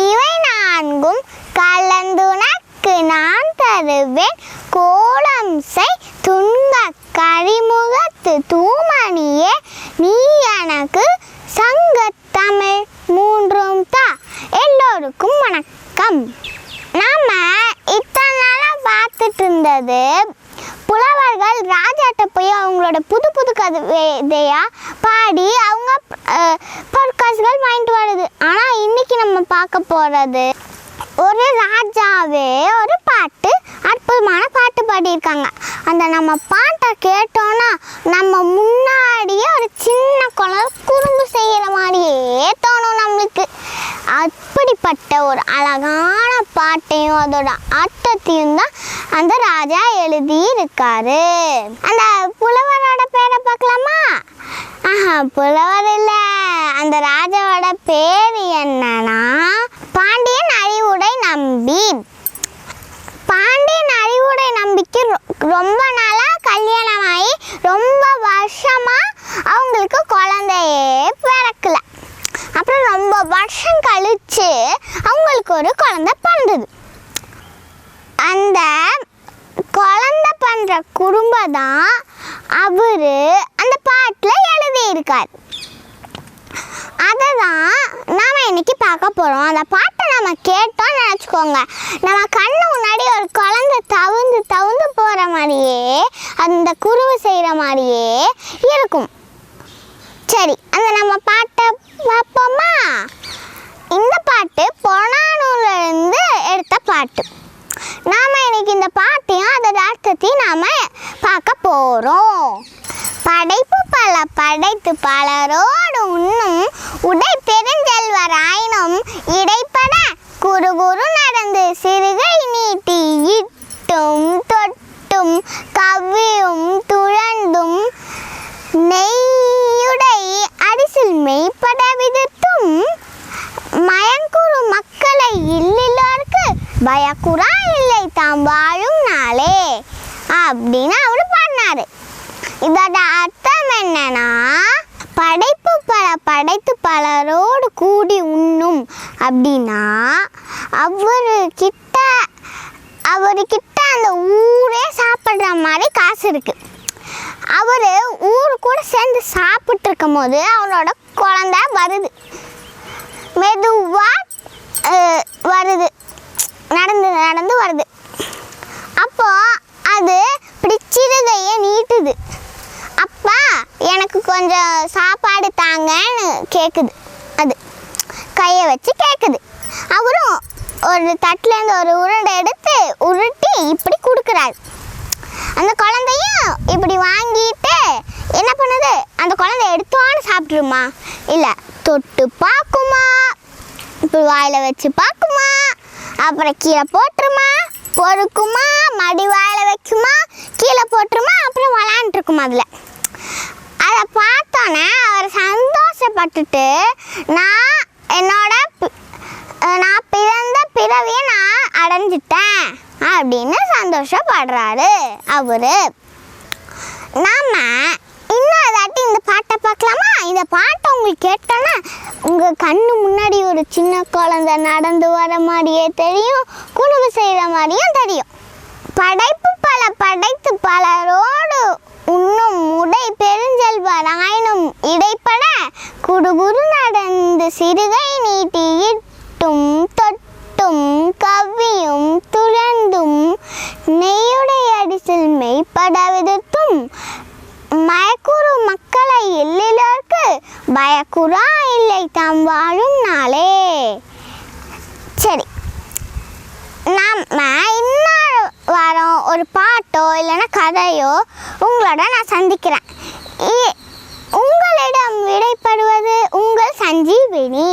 இவை நான்கும் கலந்துனக்கு நான் தருவேன் கோலம் செய் துங்க கரிமுகத்து தூமணியே நீ எனக்கு சங்கத்தமிழ் மூன்றும் தா. எல்லோருக்கும் வணக்கம். நாம இத்தனை நாளாக பார்த்துட்டு இருந்தது புலவர்கள் ராஜாட்ட போய் அவங்களோட புது புது கதையா பாடி அவங்க பொற்காசுகள் வாங்கிட்டு வருது. ஆனால் இன்னைக்கு நம்ம பார்க்க போகிறது ஒரு ராஜாவே ஒரு பாட்டு, அற்புதமான பாட்டு பாடியிருக்காங்க. அந்த நம்ம பாட்டை கேட்டோன்னா நம்ம முன்னாடியே ஒரு சின்ன குழந்தை குறும்பு செய்கிற மாதிரியே தோணும் நம்மளுக்கு. அப்படிப்பட்ட ஒரு அழகான பாட்டையும் அதோட அர்த்தத்தையும் தான் அந்த ராஜா எழுதி இருக்காரு. அந்த புலவரோட பேரை பார்க்கலாமா? புலவர் இல்லை, அந்த ராஜாவோட பேர் என்னன்னா பாண்டியன் அறிவுடை நம்பி. பாண்டியன் அறிவுடை நம்பிக்கு ரொம்ப நாளாக கல்யாணமாகி ரொம்ப வருஷமாக அவங்களுக்கு குழந்தையே பிறக்கல. அப்புறம் ரொம்ப வருஷம் கழிச்சு அவங்களுக்கு ஒரு குழந்தை பிறந்தது. அந்த குழந்தை பண்ணுற குடும்பம் தான் அவர் அந்த பாட்டில் எழுதியிருக்கார். அதை தான் நாம் இன்னைக்கு பார்க்க போகிறோம். அந்த பாட்டை நம்ம கேட்டோம்னு நினச்சிக்கோங்க, நம்ம கண்ணு முன்னாடி ஒரு குழந்தை தவுந்து தவுந்து போகிற மாதிரியே அந்த குருவு செய்கிற மாதிரியே இருக்கும். சரி, அந்த நம்ம பாட்டை பார்ப்போமா? இந்த பாட்டு புறநானூறுலேருந்து எடுத்த பாட்டு. நாம் இன்னைக்கு இந்த பாட்டையும் அதோட அர்த்தத்தையும் நாம் பார்க்க போகிறோம். படைப்பு பல படைத்து பலரோடு உண்ணும் உடை பெருஞ்செல்வராயினும் இடைப்பட குறு குறு நடந்து சிறுகை நீட்டி இட்டும் தொட்டும் கவ்வியும் துழந்தும் நெய்யுடை அரிசில் மெய்ப்பட விதித்தும் மயங்குறு மக்களை இல்லில்லாருக்கு பயக்குறா இல்லை தாம் வாழும் நாளே அப்படின்னு அவர் பாடினாரு. இதோட அர்த்தம் என்னன்னா, படைப்பு பல படைத்து பலரோடு கூடி உண்ணும் அப்படின்னா அவர்கிட்ட அந்த ஊரே சாப்பிட்ற மாதிரி காசு இருக்கு. அவர் ஊரு கூட சேர்ந்து சாப்பிட்டு இருக்கும் போது அவரோட குழந்தை வருது, மெதுவாக வருது, நடந்து நடந்து வருது. அப்போ அது இப்படி சிறுகையை நீட்டுது. அப்பா எனக்கு கொஞ்சம் சாப்பாடு தாங்கன்னு கேட்குது. அது கையை வச்சு கேட்குது. அவரும் ஒரு தட்டிலேருந்து ஒரு உருண்டை எடுத்து உருட்டி இப்படி கொடுக்குறாரு. அந்த குழந்தையும் இப்படி வாங்கிட்டு என்ன பண்ணுது, அந்த குழந்தை எடுத்தோன்னு சாப்பிட்ருமா, இல்லை தொட்டு பார்க்குமா, இப்படி வாயில் வச்சு பார்க்குமா, அப்புறம் கீழே போட்டுருமா, பொறுக்குமா, மடி வாயில் வைக்குமா, கீழே போட்டுருமா, அப்புறம் விளாண்டுருக்குமா. அதில் அதை பார்த்தோன்னே அவர் சந்தோஷப்பட்டுட்டு நான் பிறந்த பிறவியை நான் அடைஞ்சிட்டேன் அப்படின்னு சந்தோஷப்படுறாரு அவர். நாம் இன்னும் அதாட்டி இந்த பாட்டை பார்க்கலாமா? இந்த பாட்டை உங்களுக்கு கேட்டோன்னா உங்கள் கண்ணு முன்னாடி ஒரு சின்ன குழந்தை நடந்து வர மாதிரியே தெரியும், குணுவு செய்கிற மாதிரியும் தெரியும். படைப்பு பல படைத்து பலரோடு உண்ணும் உடை பெருஞ்செல்வராயினும் இடைப்பட குடுகுரு நடந்து சிறுகை நீட்டி இட்டும் தொட்டும் கவ்வியும் துழந்தும் நெய்யுடை அரிசில் மெய்ப்பட விதித்தும் மயக்குறு மக்களை இல்லிலருக்கு பயக்குறா இல்லை தாம் வாழும் நாளே. சரி, நம்ம இன்னொரு வாரம் ஒரு பாட்டோ இல்லைன்னா கதையோ உங்களோட நான் சந்திக்கிறேன். உங்களிடம் விடைபெறுவது உங்கள் சஞ்சீவினி.